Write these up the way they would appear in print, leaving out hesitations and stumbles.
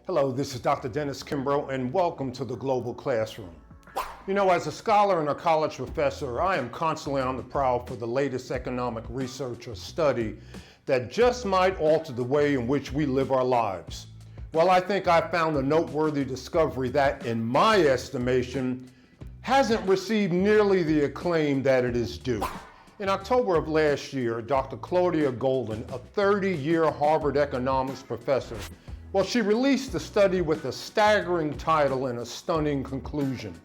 Hello, this is Dr. Dennis Kimbro, and welcome to the Global Classroom. You know, as a scholar and a college professor, I am constantly on the prowl for the latest economic research or study that just might alter the way in which we live our lives. Well, I think I found a noteworthy discovery that, in my estimation, hasn't received nearly the acclaim that it is due. In October of last year, Dr. Claudia Golden, a 30-year Harvard economics professor, she released a study with a staggering title and a stunning conclusion.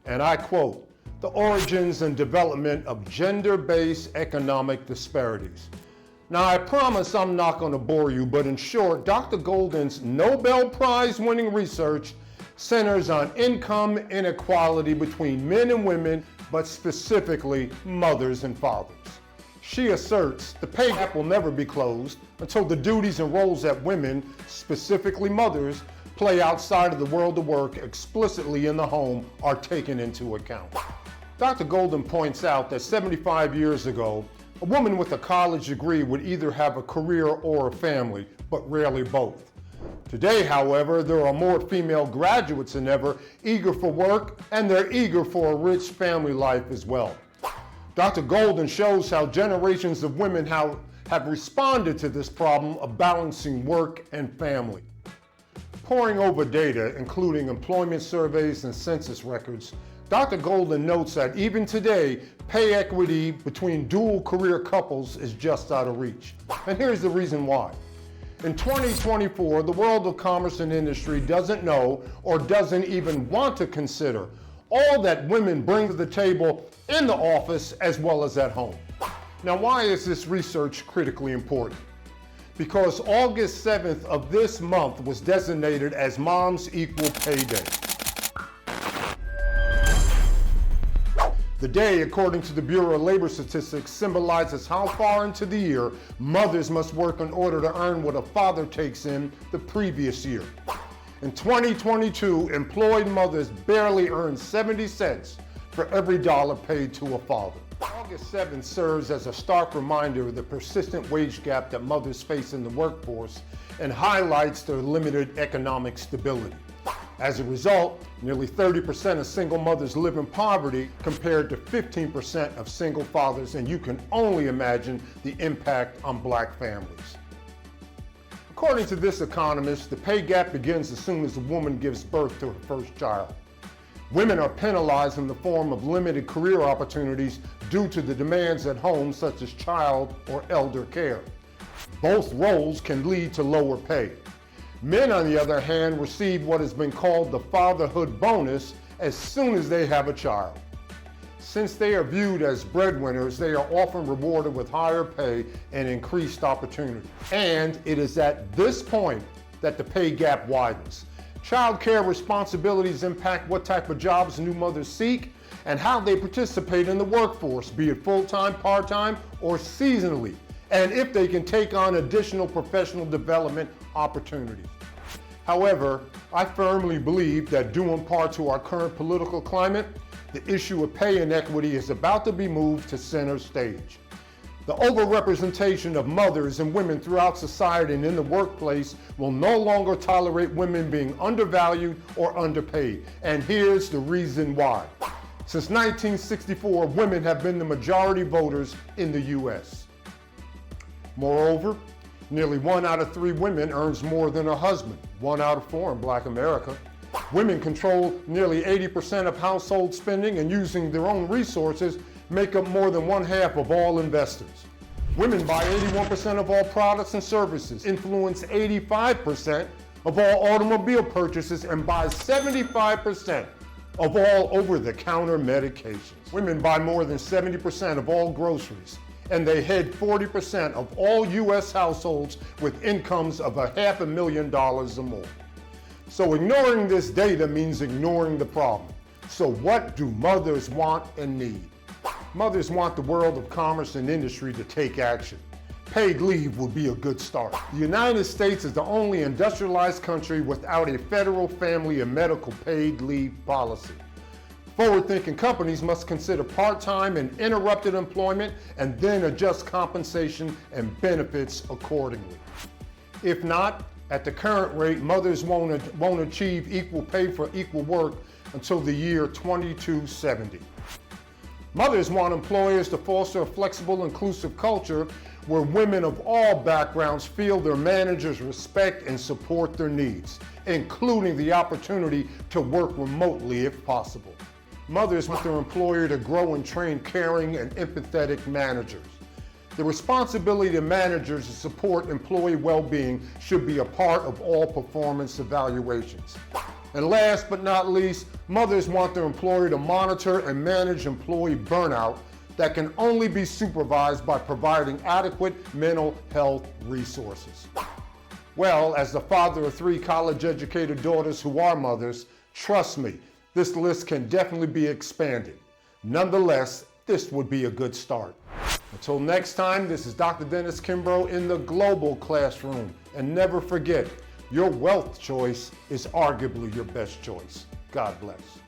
And I quote, "The origins and development of gender-based economic disparities." Now, I promise I'm not going to bore you, but in short, Dr. Golden's Nobel Prize-winning research centers on income inequality between men and women, but specifically mothers and fathers. She asserts the pay gap will never be closed until the duties and roles that women, specifically mothers, play outside of the world of work explicitly in the home are taken into account. Dr. Golden points out that 75 years ago, a woman with a college degree would either have a career or a family, but rarely both. Today, however, there are more female graduates than ever eager for work, and they're eager for a rich family life as well. Dr. Golden shows how generations of women have responded to this problem of balancing work and family. Poring over data, including employment surveys and census records, Dr. Golden notes that even today, pay equity between dual career couples is just out of reach. And here's the reason why. In 2024, the world of commerce and industry doesn't know or doesn't even want to consider all that women bring to the table in the office as well as at home. Now, why is this research critically important? Because August 7th of this month was designated as Moms Equal Pay Day. The day, according to the Bureau of Labor Statistics, symbolizes how far into the year mothers must work in order to earn what a father takes in the previous year. In 2022, employed mothers barely earn 70 cents for every dollar paid to a father. August 7th serves as a stark reminder of the persistent wage gap that mothers face in the workforce and highlights their limited economic stability. As a result, nearly 30% of single mothers live in poverty compared to 15% of single fathers, and you can only imagine the impact on Black families. According to this economist, the pay gap begins as soon as a woman gives birth to her first child. Women are penalized in the form of limited career opportunities due to the demands at home, such as child or elder care. Both roles can lead to lower pay. Men, on the other hand, receive what has been called the fatherhood bonus as soon as they have a child. Since they are viewed as breadwinners, they are often rewarded with higher pay and increased opportunity. And it is at this point that the pay gap widens. Childcare responsibilities impact what type of jobs new mothers seek and how they participate in the workforce, be it full-time, part-time, or seasonally, and if they can take on additional professional development opportunities. However, I firmly believe that due in part to our current political climate, the issue of pay inequity is about to be moved to center stage. The overrepresentation of mothers and women throughout society and in the workplace will no longer tolerate women being undervalued or underpaid. And here's the reason why. Since 1964, women have been the majority voters in the U.S. Moreover, nearly 1 out of 3 women earns more than a husband, 1 out of 4 in Black America. Women control nearly 80% of household spending, and using their own resources make up more than 1/2 of all investors. Women buy 81% of all products and services, influence 85% of all automobile purchases, and buy 75% of all over-the-counter medications. Women buy more than 70% of all groceries, and they head 40% of all U.S. households with incomes of $500,000 or more. So ignoring this data means ignoring the problem. So what do mothers want and need? Mothers want the world of commerce and industry to take action. Paid leave would be a good start. The United States is the only industrialized country without a federal family and medical paid leave policy. Forward-thinking companies must consider part-time and interrupted employment and then adjust compensation and benefits accordingly. If not, At the current rate, mothers won't achieve equal pay for equal work until the year 2270. Mothers want employers to foster a flexible, inclusive culture where women of all backgrounds feel their managers respect and support their needs, including the opportunity to work remotely if possible. Mothers want their employer to grow and train caring and empathetic managers. The responsibility of managers to support employee well-being should be a part of all performance evaluations. And last but not least, mothers want their employer to monitor and manage employee burnout that can only be supervised by providing adequate mental health resources. Well, as the father of 3 college-educated daughters who are mothers, trust me, this list can definitely be expanded. Nonetheless, this would be a good start. Until next time, this is Dr. Dennis Kimbro in the global classroom. And never forget, your wealth choice is arguably your best choice. God bless.